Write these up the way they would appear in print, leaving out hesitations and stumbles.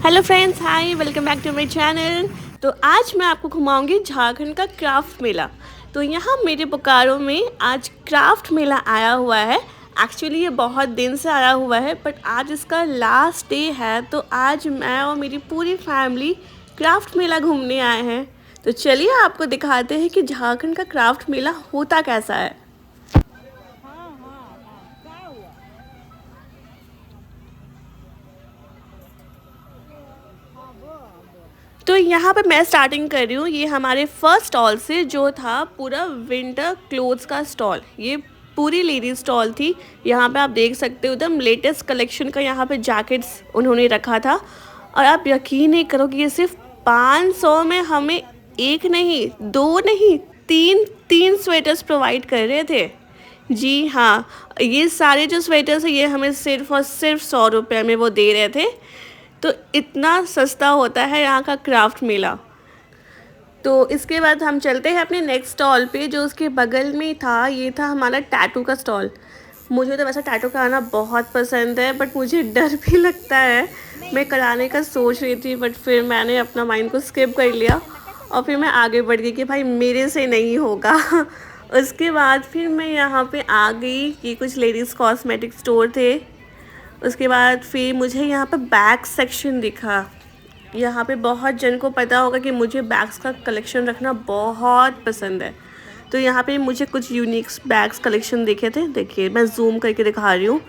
Hello friends, hi, welcome back to my channel. तो आज मैं आपको घुमाऊंगी झारखंड का क्राफ्ट मेला। तो यहाँ मेरे बोकारो में आज क्राफ्ट मेला आया हुआ है। एक्चुअली ये बहुत दिन से आया हुआ है, बट आज इसका लास्ट डे है। तो आज मैं और मेरी पूरी फैमिली क्राफ्ट मेला घूमने आए हैं। तो चलिए आपको दिखाते हैं कि झारखंड का क्राफ्ट मेला होता कैसा है। तो यहाँ पे मैं स्टार्टिंग कर रही हूँ। ये हमारे फर्स्ट स्टॉल से जो था पूरा विंटर क्लोथ्स का स्टॉल, ये पूरी लेडीज स्टॉल थी। यहाँ पे आप देख सकते हो एकदम लेटेस्ट कलेक्शन का यहाँ पे जैकेट्स उन्होंने रखा था। और आप यकीन नहीं करोगे, ये सिर्फ 500 में हमें एक नहीं, दो नहीं, तीन तीन स्वेटर्स प्रोवाइड कर रहे थे। जी हाँ, ये सारे जो स्वेटर्स हैं ये हमें सिर्फ और सिर्फ 100 रुपये में वो दे रहे थे। तो इतना सस्ता होता है यहाँ का क्राफ्ट मेला। तो इसके बाद हम चलते हैं अपने नेक्स्ट स्टॉल पे, जो उसके बगल में था। ये था हमारा टैटू का स्टॉल। मुझे तो वैसा टैटू कराना बहुत पसंद है, बट मुझे डर भी लगता है। मैं कराने का सोच रही थी, बट फिर मैंने अपना माइंड को स्किप कर लिया और फिर मैं आगे बढ़ गई कि भाई मेरे से नहीं होगा। उसके बाद फिर मैं यहाँ पे आ गई कि कुछ लेडीज़ कॉस्मेटिक स्टोर थे। उसके बाद फिर मुझे यहाँ पे बैग सेक्शन दिखा। यहाँ पे बहुत जन को पता होगा कि मुझे बैग्स का कलेक्शन रखना बहुत पसंद है। तो यहाँ पे मुझे कुछ यूनिक्स बैग्स कलेक्शन दिखे थे। देखिए मैं जूम करके दिखा रही हूँ।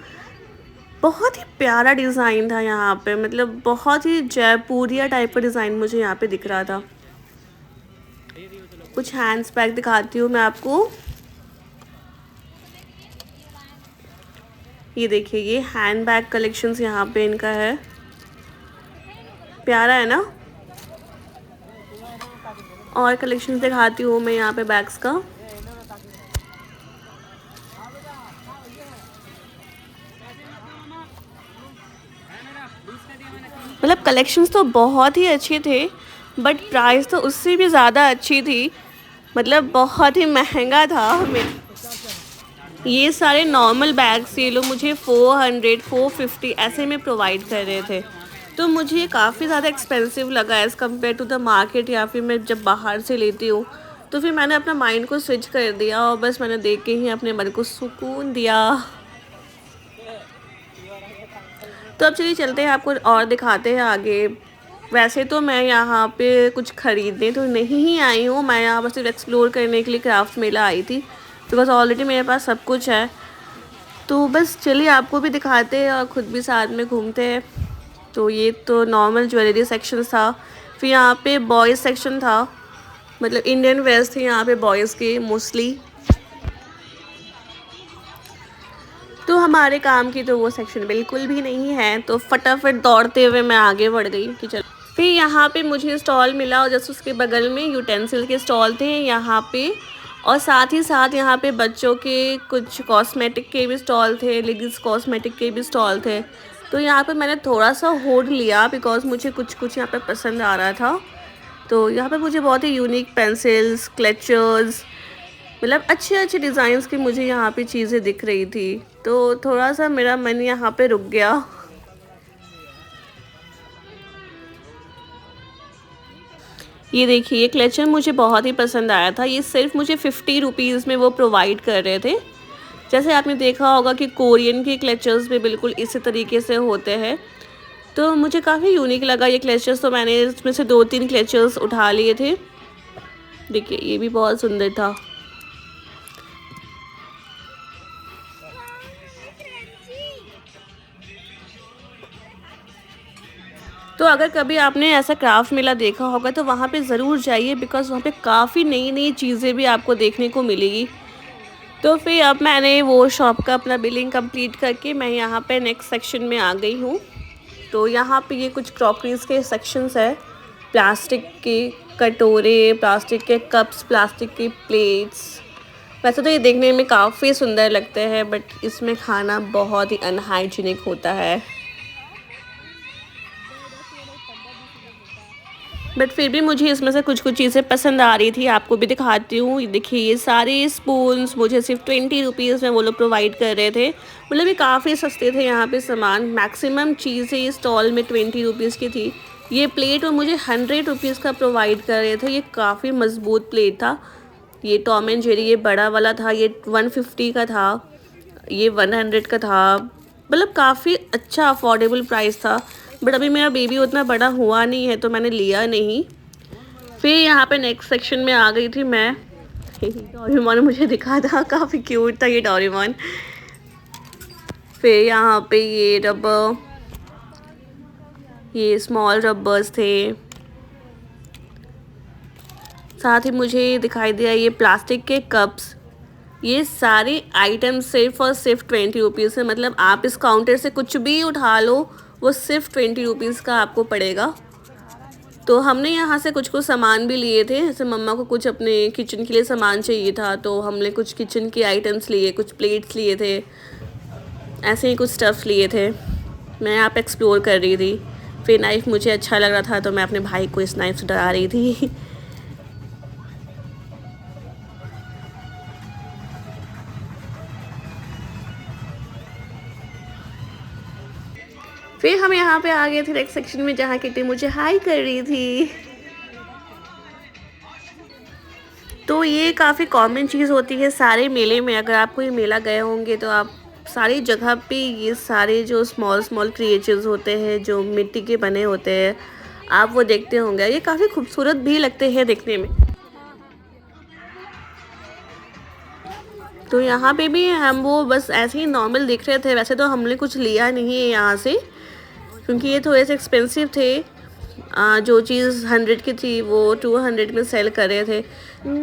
बहुत ही प्यारा डिज़ाइन था यहाँ पे, मतलब बहुत ही जयपुरिया टाइप का डिज़ाइन मुझे यहाँ पे दिख रहा था। कुछ हैंड्स बैग दिखाती हूँ मैं आपको। ये देखिए, ये हैंड बैग कलेक्शंस यहाँ पे इनका है। प्यारा है ना। और कलेक्शंस दिखाती हूँ मैं यहाँ पे बैग्स का। मतलब कलेक्शंस तो बहुत ही अच्छे थे, बट प्राइस तो उससे भी ज़्यादा अच्छी थी। मतलब बहुत ही महंगा था हमें। ये सारे नॉर्मल बैग्स ये लोग मुझे 400 450 ऐसे में प्रोवाइड कर रहे थे। तो मुझे काफ़ी ज़्यादा एक्सपेंसिव लगा as compare to the market, या फिर मैं जब बाहर से लेती हूँ। तो फिर मैंने अपना माइंड को स्विच कर दिया और बस मैंने देख के ही अपने मन को सुकून दिया। तो अब चलिए चलते हैं, आपको और दिखाते हैं आगे। वैसे तो मैं यहाँ पे कुछ ख़रीदने तो नहीं ही आई हूँ, मैं यहाँ बस सिर्फ एक्सप्लोर करने के लिए क्राफ्ट मेला आई थी, बिकॉज़ ऑलरेडी मेरे पास सब कुछ है। तो बस चलिए आपको भी दिखाते हैं और ख़ुद भी साथ में घूमते हैं। तो ये तो नॉर्मल ज्वेलरी सेक्शन था। फिर यहाँ पे बॉयज़ सेक्शन था, मतलब इंडियन वेयर्स थे यहाँ पे बॉयज़ के मोस्टली। तो हमारे काम की तो वो सेक्शन बिल्कुल भी नहीं है। तो फटाफट दौड़ते हुए मैं आगे बढ़ गई कि चल। फिर यहाँ पे मुझे स्टॉल मिला और जस्ट उसके बगल में यूटेंसिल के स्टॉल थे यहाँ पे। और साथ ही साथ यहाँ पे बच्चों के कुछ कॉस्मेटिक के भी स्टॉल थे, लेडीज़ कॉस्मेटिक के भी स्टॉल थे। तो यहाँ पे मैंने थोड़ा सा होल्ड लिया बिकॉज मुझे कुछ कुछ यहाँ पे पसंद आ रहा था। तो यहाँ पे मुझे बहुत ही यूनिक पेंसिल्स, क्लेचर्स, मतलब अच्छे अच्छे डिज़ाइंस की मुझे यहाँ पे चीज़ें दिख रही थी। तो थोड़ा सा मेरा मन यहाँ पे रुक गया। ये देखिए, ये क्लेचर मुझे बहुत ही पसंद आया था। ये सिर्फ मुझे 50 रुपीज़ में वो प्रोवाइड कर रहे थे। जैसे आपने देखा होगा कि कोरियन के क्लेचर्स भी बिल्कुल इसी तरीके से होते हैं। तो मुझे काफ़ी यूनिक लगा ये क्लेचर्स, तो मैंने इसमें से 2-3 क्लेचर्स उठा लिए थे। देखिए ये भी बहुत सुंदर था। तो अगर कभी आपने ऐसा क्राफ्ट मेला देखा होगा तो वहाँ पे ज़रूर जाइए, बिकॉज़ वहाँ पे काफ़ी नई नई चीज़ें भी आपको देखने को मिलेगी। तो फिर अब मैंने वो शॉप का अपना बिलिंग कंप्लीट करके मैं यहाँ पे नेक्स्ट सेक्शन में आ गई हूँ। तो यहाँ पे ये कुछ क्रॉकरीज़ के सेक्शंस है। प्लास्टिक के कटोरे, प्लास्टिक के कप्स, प्लास्टिक की प्लेट्स। वैसे तो ये देखने में काफ़ी सुंदर लगते हैं, बट इसमें खाना बहुत ही अनहाइजीनिक होता है। बट फिर भी मुझे इसमें से कुछ कुछ चीज़ें पसंद आ रही थी, आपको भी दिखाती हूँ। ये देखिए, ये सारे स्पून्स मुझे सिर्फ 20 रुपीज़ में वो लोग प्रोवाइड कर रहे थे। मतलब ये काफ़ी सस्ते थे यहाँ पे सामान। मैक्सिमम चीज़ें इस स्टॉल में 20 रुपीज़ की थी। ये प्लेट वो मुझे 100 रुपीज़ का प्रोवाइड कर रहे थे। ये काफ़ी मजबूत प्लेट था। ये टॉम एंड जेरी ये बड़ा वाला था, ये 150 का था, ये 100 का था। मतलब काफ़ी अच्छा अफोर्डेबल प्राइस था। बट अभी मेरा बेबी उतना बड़ा हुआ नहीं है तो मैंने लिया नहीं। फिर यहाँ पे नेक्स्ट सेक्शन में आ गई थी मैं। डोरेमोन मुझे दिखा था, काफ़ी क्यूट था ये डोरेमोन। फिर यहाँ पे ये रबर, ये स्मॉल रबर्स थे। साथ ही मुझे दिखाई दिया ये प्लास्टिक के कप्स। ये सारे आइटम सिर्फ और सिर्फ 20 रुपीज़ है। मतलब आप इस काउंटर से कुछ भी उठा लो, वो सिर्फ 20 रुपीज़ का आपको पड़ेगा। तो हमने यहाँ से कुछ कुछ सामान भी लिए थे। जैसे मम्मा को कुछ अपने किचन के लिए सामान चाहिए था, तो हमने कुछ किचन के आइटम्स लिए, कुछ प्लेट्स लिए थे, ऐसे ही कुछ स्टफ़्स लिए थे। मैं यहाँ पे एक्सप्लोर कर रही थी। फिर नाइफ़ मुझे अच्छा लग रहा था तो मैं अपने भाई को इस नाइफ़ से डरा रही थी। फिर हम यहाँ पे आ गए थे नेक्स्ट सेक्शन में, जहाँ किटी मुझे हाय कर रही थी। तो ये काफ़ी कॉमन चीज़ होती है सारे मेले में। अगर आप कोई मेला गए होंगे तो आप सारी जगह पे ये सारे जो स्मॉल स्मॉल क्रिएचर्स होते हैं जो मिट्टी के बने होते हैं, आप वो देखते होंगे। ये काफ़ी खूबसूरत भी लगते हैं देखने में। तो यहाँ पे भी हम वो बस ऐसे ही नॉर्मल दिख रहे थे। वैसे तो हमने कुछ लिया नहीं है यहाँ से, क्योंकि ये थोड़े से एक्सपेंसिव थे। जो चीज़ 100 की थी वो 200 में सेल कर रहे थे।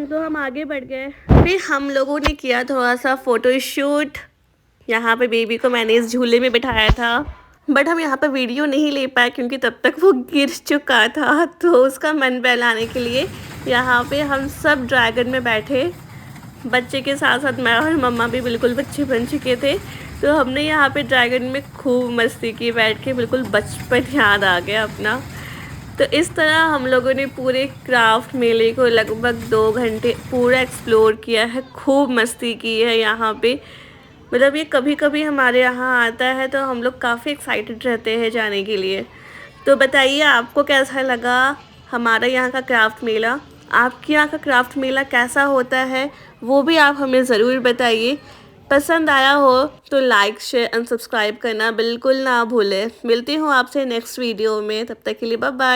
तो हम आगे बढ़ गए। फिर हम लोगों ने किया थोड़ा सा फ़ोटो शूट। यहाँ पे बेबी को मैंने इस झूले में बिठाया था। बट हम यहाँ पे वीडियो नहीं ले पाए क्योंकि तब तक वो गिर चुका था। तो उसका मन बहलाने के लिए यहाँ पे हम सब ड्रैगन में बैठे। बच्चे के साथ साथ मैं और मम्मा भी बिल्कुल बच्चे बन चुके थे। तो हमने यहाँ पे ड्रैगन में खूब मस्ती की बैठ के, बिल्कुल बचपन याद आ गया अपना। तो इस तरह हम लोगों ने पूरे क्राफ्ट मेले को लगभग 2 घंटे पूरा एक्सप्लोर किया है। खूब मस्ती की है यहाँ पे। मतलब ये कभी कभी हमारे यहाँ आता है तो हम लोग काफ़ी एक्साइटेड रहते हैं जाने के लिए। तो बताइए आपको कैसा लगा हमारा यहाँ का क्राफ्ट मेला। आपके यहाँ का क्राफ्ट मेला कैसा होता है वो भी आप हमें ज़रूर बताइए। पसंद आया हो तो लाइक शेयर एंड सब्सक्राइब करना बिल्कुल ना भूलें। मिलती हूँ आपसे नेक्स्ट वीडियो में, तब तक के लिए बाय बाय।